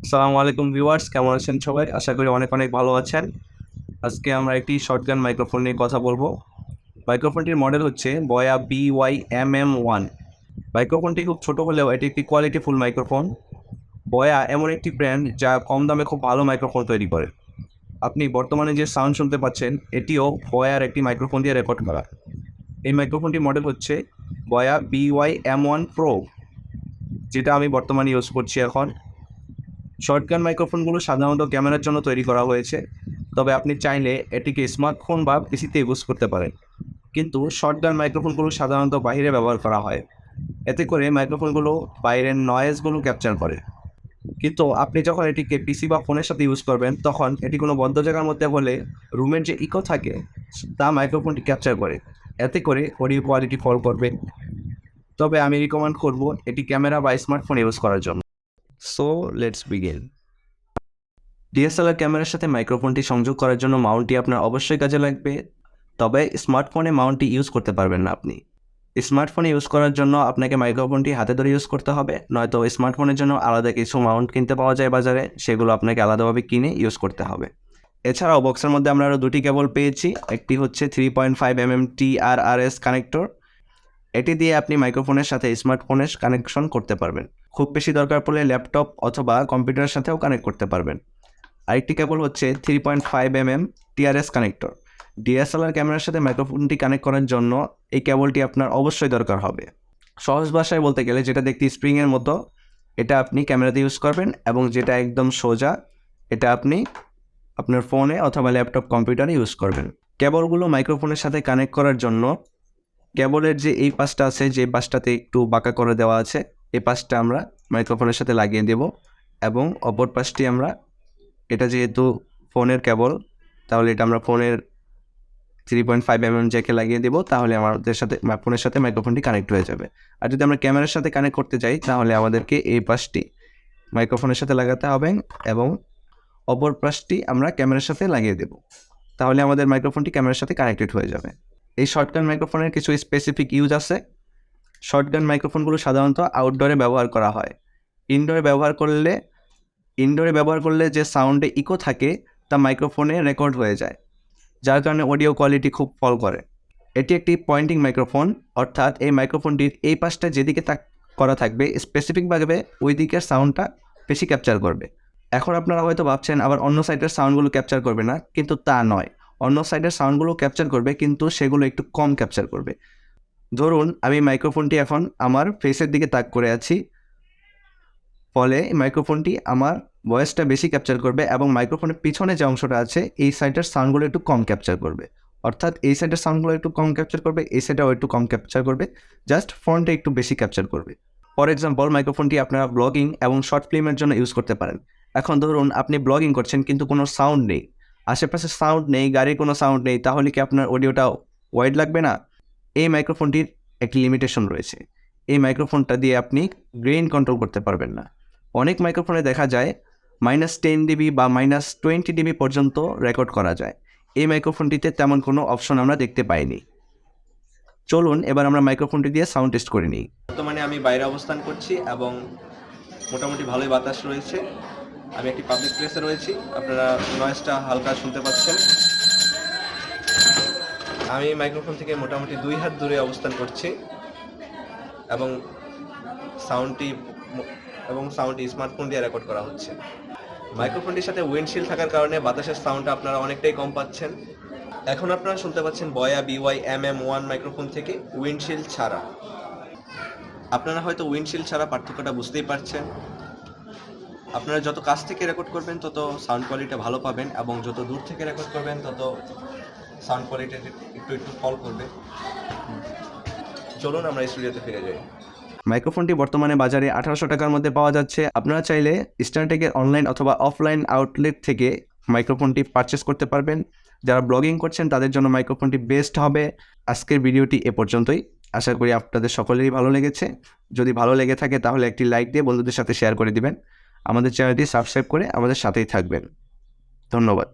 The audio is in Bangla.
আসসালামু আলাইকুম ভিউয়ার্স, কেমন আছেন সবাই? আশা করি অনেক অনেক ভালো আছেন। আজকে আমরা একটি শর্টগান মাইক্রোফোন নিয়ে কথা বলবো। মাইক্রোফোনটির মডেল হচ্ছে বয়া BY MM1। মাইক্রোফোনটি খুব ছোট হলেও এটি একটি কোয়ালিটিফুল মাইক্রোফোন। বয়া এমন একটি ব্র্যান্ড যা কম দামে খুব ভালো মাইক্রোফোন তৈরি করে। আপনি বর্তমানে যে সাউন্ড শুনতে পাচ্ছেন এটিও বয়ার একটি মাইক্রোফোন দিয়ে রেকর্ড করা। এই মাইক্রোফোনটির মডেল হচ্ছে বয়া BY M1 Pro, যেটা আমি বর্তমানে ইউজ করছি এখন। শর্টগান মাইক্রোফোনগুলো সাধারণত ক্যামেরার জন্য তৈরি করা হয়েছে, তবে আপনি চাইলে এটিকে স্মার্টফোন বা পিসিতে ইউজ করতে পারেন। কিন্তু শর্টগান মাইক্রোফোনগুলো সাধারণত বাইরে ব্যবহার করা হয়, এতে করে মাইক্রোফোনগুলো বাইরের নয়েজগুলো ক্যাপচার করে। কিন্তু আপনি যখন এটিকে পিসি বা ফোনের সাথে ইউজ করবেন তখন এটি কোনো বদ্ধ জায়গার মধ্যে হলে রুমের যে ইকো থাকে তা মাইক্রোফোনটি ক্যাপচার করে, এতে করে অডিও কোয়ালিটি ফল করবে। তবে আমি রিকমেন্ড করব এটি ক্যামেরা বা স্মার্টফোন ইউজ করার জন্য। So let's begin. ডিএসএলআর ক্যামেরার সাথে মাইক্রোফোনটি সংযোগ করার জন্য মাউন্টটি আপনার অবশ্যই কাজে লাগবে, তবে স্মার্টফোনে মাউন্টটি ইউজ করতে পারবেন না আপনি। স্মার্টফোনে ইউজ করার জন্য আপনাকে মাইক্রোফোনটি হাতে ধরে ইউজ করতে হবে, নয়তো স্মার্টফোনের জন্য আলাদা কিছু মাউন্ট কিনতে পাওয়া যায় বাজারে, সেগুলো আপনাকে আলাদাভাবে কিনে ইউজ করতে হবে। এছাড়াও বক্সের মধ্যে আমরা আরও দুটি কেবল পেয়েছি। একটি হচ্ছে 3.5 mm TRRS কানেক্টর। এটি দিয়ে আপনি মাইক্রোফোনের সাথে স্মার্টফোনের কানেকশন করতে পারবেন। খুব বেশি দরকার পড়লে ল্যাপটপ অথবা কম্পিউটারের সাথেও কানেক্ট করতে পারবেন। আরেকটি কেবল হচ্ছে 3.5 mm TRS কানেক্টর। ডিএসএলআর ক্যামেরার সাথে মাইক্রোফোনটি কানেক্ট করার জন্য এই কেবলটি আপনার অবশ্যই দরকার হবে। সহজ ভাষায় বলতে গেলে যেটা দেখতে স্প্রিংয়ের মতো, এটা আপনি ক্যামেরাতে ইউজ করবেন, এবং যেটা একদম সোজা এটা আপনি আপনার ফোনে অথবা ল্যাপটপ কম্পিউটারে ইউজ করবেন। কেবলগুলো মাইক্রোফোনের সাথে কানেক্ট করার জন্য কেবলের যে এই পাশটা আছে, যে পাশটাতে একটু বাঁকা করে দেওয়া আছে, এই পাশটা আমরা মাইক্রোফোনের সাথে লাগিয়ে দেব, এবং অপর পাশটি আমরা, এটা যেহেতু ফোনের কেবল, তাহলে এটা আমরা ফোনের 3.5 mm জ্যাকে লাগিয়ে দেবো, তাহলে আমাদের সাথে ফোনের সাথে মাইক্রোফোনটি কানেক্ট হয়ে যাবে। আর যদি আমরা ক্যামেরার সাথে কানেক্ট করতে যাই তাহলে আমাদেরকে এই পাশটি মাইক্রোফোনের সাথে লাগাতে হবে, এবং অপর পাশটি আমরা ক্যামেরার সাথে লাগিয়ে দেব, তাহলে আমাদের মাইক্রোফোনটি ক্যামেরার সাথে কানেক্টেড হয়ে যাবে। এই শর্টগান মাইক্রোফোনের কিছু স্পেসিফিক ইউজ আছে। শর্টগান মাইক্রোফোনগুলো সাধারণত আউটডোরে ব্যবহার করা হয়। ইনডোরে ব্যবহার করলে যে সাউন্ডে ইকো থাকে তা মাইক্রোফোনে রেকর্ড হয়ে যায়, যার কারণে অডিও কোয়ালিটি খুব ফল করে। এটি একটি পয়েন্টিং মাইক্রোফোন, অর্থাৎ এই মাইক্রোফোনটির এই পাশটা যেদিকে করা থাকবে স্পেসিফিকভাবে ওই দিকের সাউন্ডটা বেশি ক্যাপচার করবে। এখন আপনারা হয়তো ভাবছেন আবার অন্য সাইডের সাউন্ডগুলো ক্যাপচার করবে না, কিন্তু তা নয়। অন্য সাইডের সাউন্ডগুলো ক্যাপচার করবে, কিন্তু সেগুলো একটু কম ক্যাপচার করবে। ধরুন আমি মাইক্রোফোনটি এখন আমার ফেসের দিকে তাক করে আছি, ফলে মাইক্রোফোনটি আমার ভয়েসটা বেশি ক্যাপচার করবে, এবং মাইক্রোফোনের পিছনে যে অংশটা আছে এই সাইডের সাউন্ডগুলো একটু কম ক্যাপচার করবে। অর্থাৎ এই সাইডের সাউন্ডগুলো একটু কম ক্যাপচার করবে, এই সাইডেও একটু কম ক্যাপচার করবে, জাস্ট ফ্রন্টে একটু বেশি ক্যাপচার করবে। ফর এক্সাম্পল, মাইক্রোফোনটি আপনারা ব্লগিং এবং শর্ট ফিল্মের জন্য ইউজ করতে পারেন। এখন ধরুন আপনি ব্লগিং করছেন কিন্তু কোনো সাউন্ড নেই, আশেপাশে সাউন্ড নেই, গাড়ির কোনো সাউন্ড নেই, তাহলে কি আপনার অডিওটা ওয়াইড লাগবে না? এই মাইক্রোফোনটির একটি লিমিটেশন রয়েছে। এই মাইক্রোফোনটা দিয়ে আপনি গেইন কন্ট্রোল করতে পারবেন না। অনেক মাইক্রোফোনে দেখা যায় -10 dB বা -20 dB পর্যন্ত রেকর্ড করা যায়। এই মাইক্রোফোনটিতে তেমন কোনো অপশন আমরা দেখতে পাইনি। চলুন এবার আমরা মাইক্রোফোনটি দিয়ে সাউন্ড টেস্ট করে নিই। বর্তমানে আমি বাইরে অবস্থান করছি এবং মোটামুটি ভালোই বাতাস রয়েছে। আমি একটি পাবলিক প্লেসে রয়েছি, আপনারা নয়েজটা হালকা শুনতে পাচ্ছেন। আমি মাইক্রোফোন থেকে মোটামুটি 2 হাত দূরে অবস্থান করছি, এবং সাউন্ডটি স্মার্টফোন দিয়ে রেকর্ড করা হচ্ছে। মাইক্রোফোনটির সাথে উইন্ডশিল্ড থাকার কারণে বাতাসের সাউন্ডটা আপনারা অনেকটাই কম পাচ্ছেন। এখন আপনারা শুনতে পাচ্ছেন বয়া BY MM1 মাইক্রোফোন থেকে উইন্ডশিল্ড ছাড়া। আপনারা হয়তো উইন্ডশিল্ড ছাড়া পার্থক্যটা বুঝতেই পারছেন। আপনারা যত কাছ থেকে রেকর্ড করবেন তত সাউন্ড কোয়ালিটি ভালো পাবেন, এবং যত দূর থেকে রেকর্ড করবেন তত সাউন্ড কোয়ালিটি একটু ফল করবে। চলুন আমরা স্টুডিওতে ফিরে যাই। মাইক্রোফোনটি বর্তমানে বাজারে 1800 টাকার মধ্যে পাওয়া যাচ্ছে। আপনারা চাইলে স্টারটেকের অনলাইন অথবা অফলাইন আউটলেট থেকে মাইক্রোফোনটি পারচেস করতে পারবেন। যারা ব্লগিং করছেন তাদের জন্য মাইক্রোফোনটি বেস্ট হবে। আজকের ভিডিওটি এ পর্যন্তই। আশা করি আপনাদের সকলেরই ভালো লেগেছে। যদি ভালো লেগে থাকে তাহলে একটি লাইক দিয়ে বন্ধুদের সাথে শেয়ার করে দিবেন। আমাদের চ্যানেলটি সাবস্ক্রাইব করে আমাদের সাথেই থাকবেন। ধন্যবাদ।